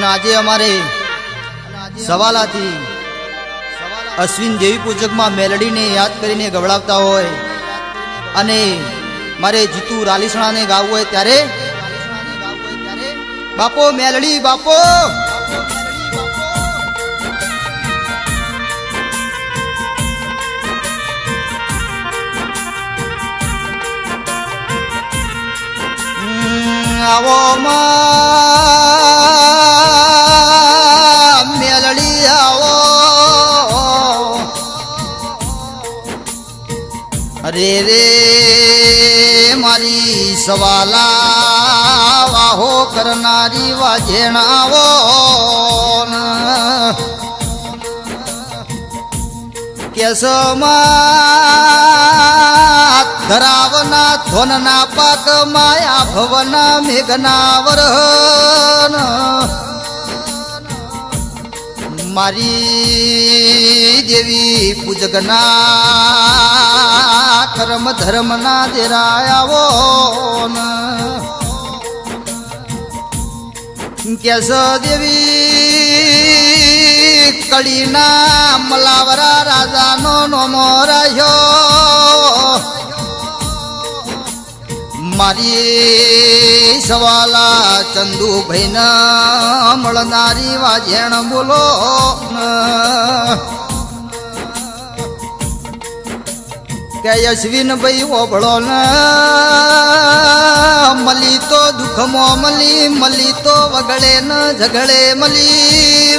અને આજે અમારે સવાલાથી અશ્વિન દેવી પૂજકમાં મેલડીને યાદ કરીને ગવડાવતા હોય અને મારે જીતુ રાલીસણાને ગાવું હોય ત્યારે બાપો મેલડી બાપો આવો મેલડી આવો અરે રે મારી સવાલા વાહો કરનારી વાજેણાવો કેસમાં ધરાવના ધોનના પાક માયા ભવના મેઘના વરહન મારી દેવી પૂજકના કર્મ ધર્મના દેરાયાવો કેસ દેવી કડીના મલાવરા રાજાનો નોમો રાખ્યો મારી સવાલા ચંદુભાઈ મળનારી વાજેણ બોલો કે અશ્વિનભાઈ ઓભળો ને મલી તો દુઃખમાં મલી મલી તો વગડે ન ઝઘડે મલી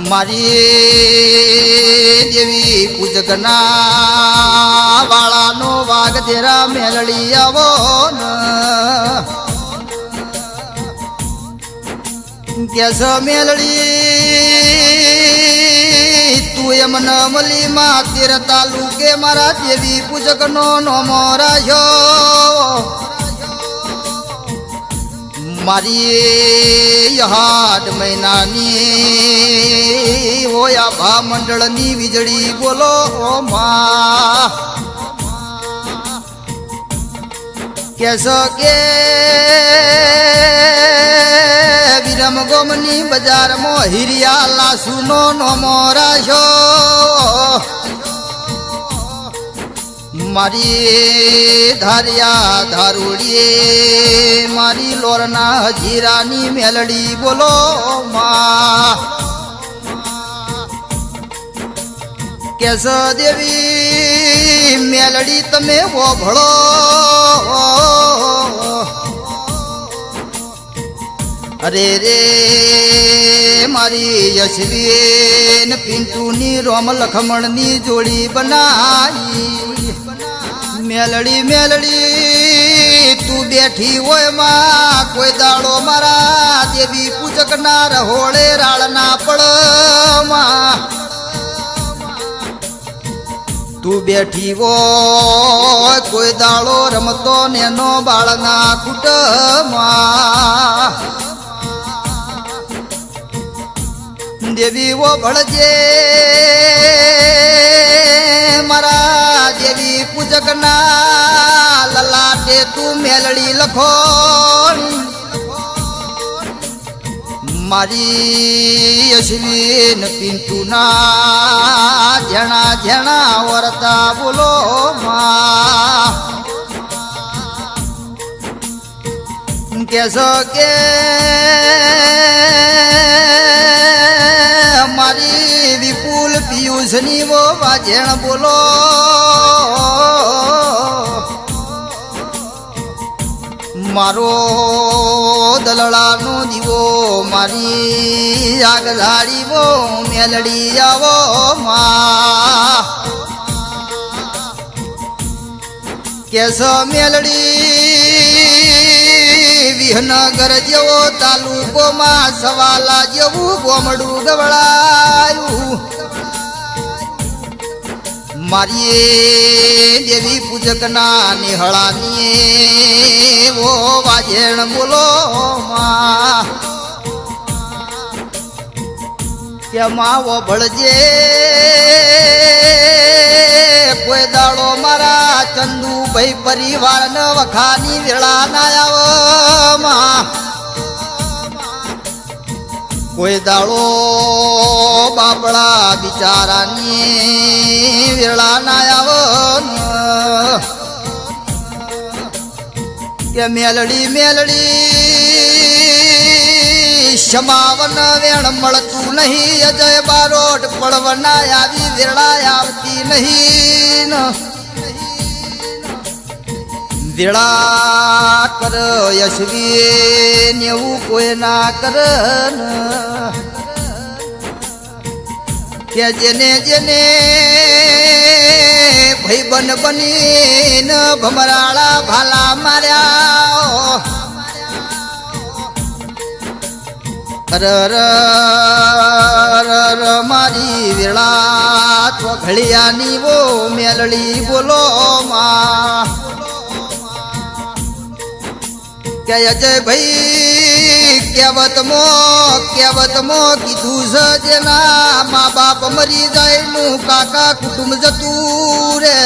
મારી દેવી પૂજકના વાળાનો વાઘ તેરા મેલડી આવો કેસ મેલડી તું એમ ન મલી માં તેર તાલુકે મારા દેવી પૂજકનો નોમો રાખ્યો મારી હાડ મહિનાની હોયા ભા મંડળની વીજળી બોલો મા કેસ કે વિરમ ગોમની બજારમાં હિરિયા લાસુનો નોમો રાખ્યો મારી ધારિયા ધારુડીએ મારી લોરના હજીરાની મેલડી બોલો મા કેસ દેવી મેલડી તમે ઓભળો અરે રે મારી યશવીન પિન્ટુની રોમ લખમણની જોડી બનાવી મેલડી મેલડી તું બેઠી હોય માં કોઈ દાડો મારા દેવી પૂજકના રહોળે રાળના પડમાં તું બેઠી હોય કોઈ દાડો રમતો નેનો બાળના કુટમાં દેવી ઓ ભળજે મારા દેવી પૂજકના લલાટે તું મેલડી લખો મારી અશ્વિન પિન્ટુના જણા જણા વરતા બોલો મા કેસો કે મારી વિપુલ પિયુષની વો વાજેણ બોલો મારો દલડાનો દીવો મારી આગધારી વો મેલડી આવો મા કેસ મેલડી વિહનગર જેવો તાલુકોમાં સવાલા જેવું ગોમડું ગવડાયું મારી દેવી પૂજકના નિહળાની વો વાજેણ બોલો મા કે માવો ભળજે કોઈ દાડો મારા ચંદુ ભાઈ પરિવાર ન વખાની વેળા ના આવમાં કોઈ દાડો બાપડા બિચારાની વેળા ના આવ કે મેલડી મેલડી સમાવન વેણ મળતું નહીં અજય બારોટ પડવના આવી વેળા આવતી નહીં વેળા કર યશવી ને એવું કોઈ ના કર કે જેને જેને ભાઈ બન બનીને ભમરાળા ભાલા માર્યા મારી વેળા તો ઘડિયાની વો મેલડી બોલો માં કે અજય ભાઈ કહેવત મો કીધું છે જેના મા બાપ મરી જાય નું કાકા કુટુંબ જતું રે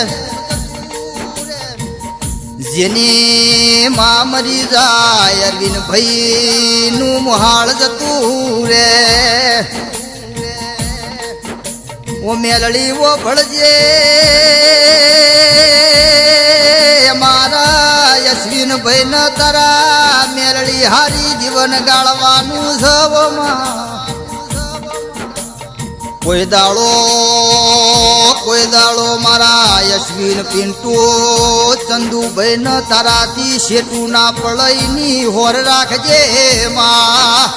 જેની માં મરી જાય અરવિંદ ભાઈ નું મોહાળ જતું રે ઓ મેલડી ઓ ભળજે મારા યશવીન ભાઈ ન તારા મેલડી હારી જીવન ગાળવાનું સવમાં કોઈ દાડો મારા યશવીન પિન્ટુ ચંદુભાઈ ન તારાથી શેટું ના પડઈની હોર રાખજે માં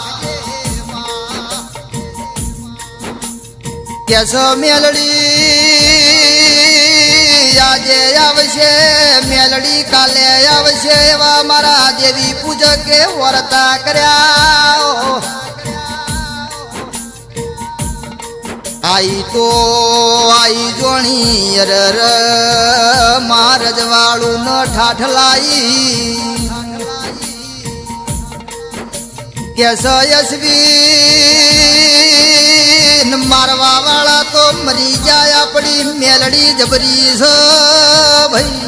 કેસ મેલડી આજે આવશે મેલડી કાલે આવશે એવા મારા દેવી પૂજકે વર્તા કર્યા આઈ જોણી અરર મારજ વાળું ન ઠાઠલાઈ કેસ યશવી મારવા વાળા તો મરી જાય આપણી મેલડી જબરી છે ભાઈ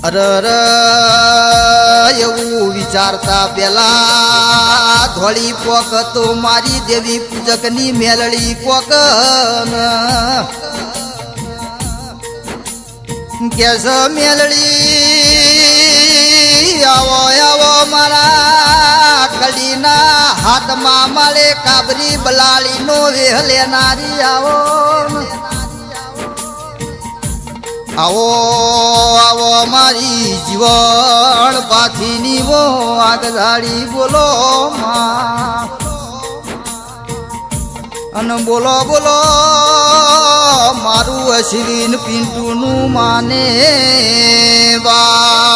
અરર એવું વિચારતા પેલા ધોળી પોક તો મારી દેવી પૂજકની મેલડી પોક કેસ મેલડી આવો આવો મારા કડીના હાથમાં માળે કાબરી બલાળી નો વેહ લેનારી આવો આવો મારી જીવન પાથીની વો આગધાડી બોલો માં અને બોલો મારું અશ્વિન પિન્ટુનું માને બા